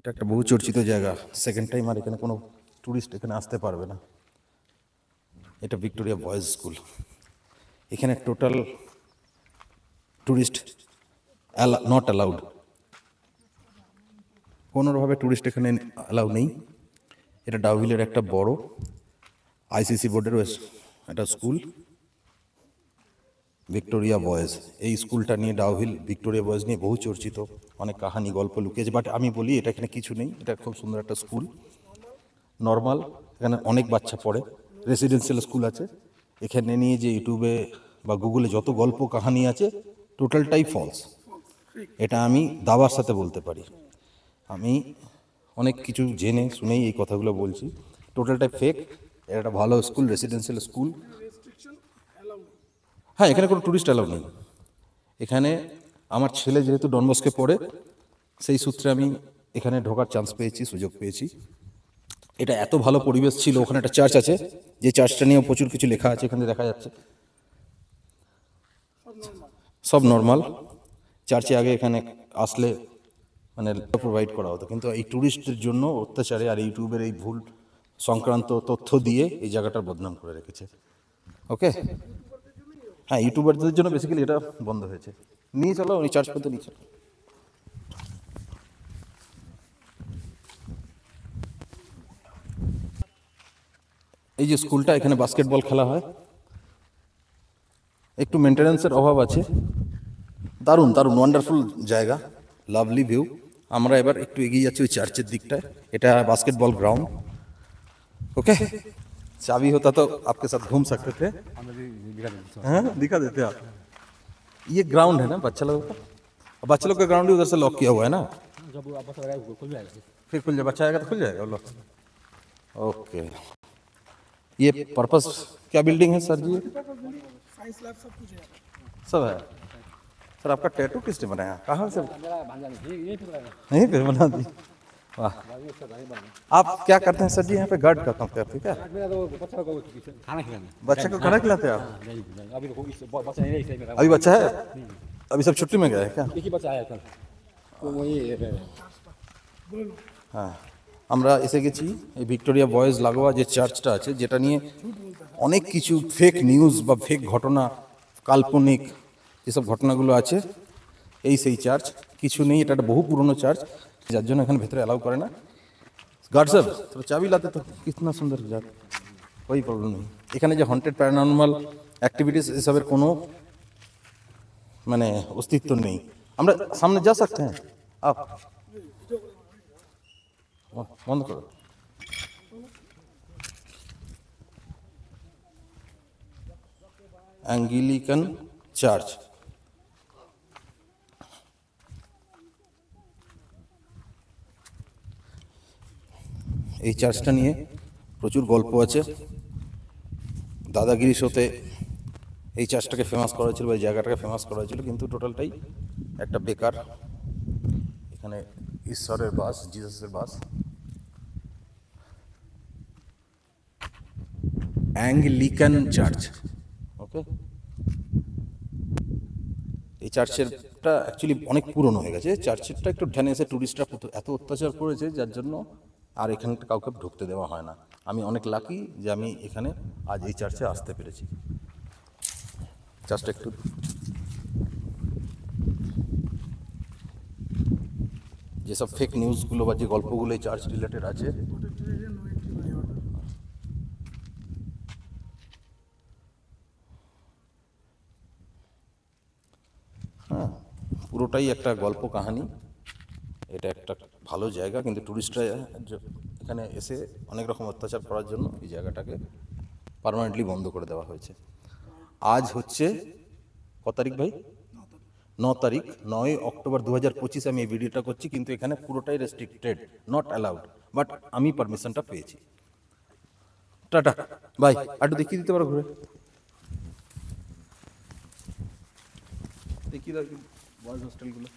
এটা একটা বহু চর্চিত জায়গা, সেকেন্ড টাইম আর এখানে কোনো ট্যুরিস্ট এখানে আসতে পারবে না। এটা ভিক্টোরিয়া বয়েজ স্কুল। এখানে টোটাল ট্যুরিস্ট নট অ্যালাউড, কোনোভাবে ট্যুরিস্ট এখানে অ্যালাউ নেই। এটা ডাউহিলের একটা বড় আইসিসি বোর্ডের একটা স্কুল, ভিক্টোরিয়া বয়েজ। এই স্কুলটা নিয়ে ডাউহিল ভিক্টোরিয়া বয়েজ নিয়ে বহু চর্চিত, অনেক কাহানি গল্প লুকিয়েছে। বাট আমি বলি এটা এখানে কিছু নেই, এটা খুব সুন্দর একটা স্কুল, নর্মাল। এখানে অনেক বাচ্চা পড়ে, রেসিডেন্সিয়াল স্কুল আছে। এখানে নিয়ে যে ইউটিউবে বা গুগলে যত গল্প কাহানি আছে টোটালটাই ফলস। এটা আমি দাবার সাথে বলতে পারি। আমি অনেক কিছু জেনে শুনেই এই কথাগুলো বলছি, টোটালটাই ফেক। এটা একটা ভালো স্কুল, রেসিডেন্সিয়াল স্কুল। হ্যাঁ, এখানে কোনো ট্যুরিস্ট অ্যালাউ নেই। এখানে আমার ছেলে যেহেতু ডন বস্কে পড়ে, সেই সূত্রে আমি এখানে ঢোকার চান্স পেয়েছি, সুযোগ পেয়েছি। এটা এত ভালো পরিবেশ ছিল। ওখানে একটা চার্চ আছে, যে চার্চটা নিয়েও প্রচুর কিছু লেখা আছে, এখানে দেখা যাচ্ছে। সব নর্মাল। চার্চে আগে এখানে আসলে মানে প্রোভাইড করা হতো, কিন্তু এই ট্যুরিস্টদের জন্য অত্যাচারে আর ইউটিউবের এই ভুল সংক্রান্ত তথ্য দিয়ে এই জায়গাটার বদনাম করে রেখেছে। ওকে, হ্যাঁ, ইউটিউবারদের জন্য বেসিক্যালি এটা বন্ধ হয়েছে। নিয়ে চলো, উনি চার্জ করতে নিয়ে চলো। এই যে স্কুলটা, এখানে বাস্কেটবল খেলা হয়। একটু মেনটেন্যান্সের অভাব আছে। দারুণ দারুণ ওয়ান্ডারফুল জায়গা, লাভলি ভিউ। আমরা এবার একটু এগিয়ে যাচ্ছি ওই চার্চের দিকটায়। এটা बास्केटबॉल ग्राउंड। ओके, चाबी होता तो आपके साथ घूम सकते थे। हाँ, दिखा देते आप। ये ग्राउंड है ना बच्चा लोगों का, बच्चा लोग का ग्राउंड ही उधर से लॉक किया हुआ है ना। जब बच्चा लगाएगा खुल जाएगा, फिर खुल जाए, बच्चा आएगा तो खुल जाएगा लॉक। ओके, ये पर्पस क्या बिल्डिंग है सर जी? साइंस लैब सब कुछ है। सब है। सर आपका टैटू किसने बनाया, कहाँ से? मेरा भांजा नहीं, ये तो लगाएगा। नहीं पे बना दी, वाह। आप क्या करते हैं सर जी यहाँ पे? गार्ड का काम करते हैं क्या? मेरा तो बच्चा को खाना खिलाना। बच्चे को खाना खिलाते हैं आप? नहीं, अभी तो बच्चा नहीं है, इसलिए मेरा अभी बच्चा है? अभी सब छुट्टी में गए हैं क्या? एक ही बच्चा आया कल, तो वही হ্যাঁ, আমরা এসে গেছি এই ভিক্টোরিয়া বয়েজ লাগোয়া যে চার্চটা আছে, যেটা নিয়ে অনেক কিছু ফেক নিউজ বা ফেক ঘটনা, কাল্পনিক যেসব ঘটনাগুলো আছে, এই সেই চার্চ। কিছু নেই, এটা একটা বহু পুরনো চার্চ, যার জন্য এখানে ভেতরে অ্যালাউ করে না। গার্ড সাহেব তো চাবি লাতে তো কিতনা সুন্দর জায়গা, कोई प्रॉब्लम नहीं। এখানে যে হন্টেড প্যারানর্মাল অ্যাক্টিভিটিস এসবের কোনো মানে অস্তিত্ব নেই। আমরা সামনে যা सकते हैं आप? বন্ধ করো। অ্যাঙ্গিলিকান চার্চ। এই চার্চটা নিয়ে প্রচুর গল্প আছে। দাদাগিরি শোতে এই চার্চটাকে ফেমাস করা হয়েছিল, এই জায়গাটাকে ফেমাস করা হয়েছিল, কিন্তু টোটালটাই একটা বেকার। এখানে ঈশ্বরের বাস, জিসাসের বাস। অ্যাঙ্গলিকান চার্চ। ওকে, এই চার্চেরটা অ্যাকচুয়ালি অনেক পুরনো হয়ে গেছে। চার্চেরটা একটু ধ্যানে এসে ট্যুরিস্টরা এত অত্যাচার করেছে, যার জন্য আর এখানে কাউকে ঢুকতে দেওয়া হয় না। আমি অনেক লাকি যে আমি এখানে আজ এই চার্চে আসতে পেরেছি। চার্চটা একটু যেসব ফেক নিউজগুলো বা যে গল্পগুলো এই চার্চ রিলেটেড আছে, হ্যাঁ, পুরোটাই একটা গল্প কাহানি। এটা একটা ভালো জায়গা, কিন্তু ট্যুরিস্টরা এখানে এসে অনেক রকম অত্যাচার করার জন্য এই জায়গাটাকে পার্মানেন্টলি বন্ধ করে দেওয়া হয়েছে। আজ হচ্ছে কত তারিখ ভাই? 9 তারিখ, 9 অক্টোবর 2025 আমি এই ভিডিওটা করছি, কিন্তু এখানে পুরোটাই রেস্ট্রিক্টেড, নট অ্যালাউড। বাট আমি পারমিশনটা পেয়েছি। Tata bye. একটু দেখিয়ে দিতে পারো ঘুরে, দেখিয়ে দাও বয়েজ হোস্টেলগুলো।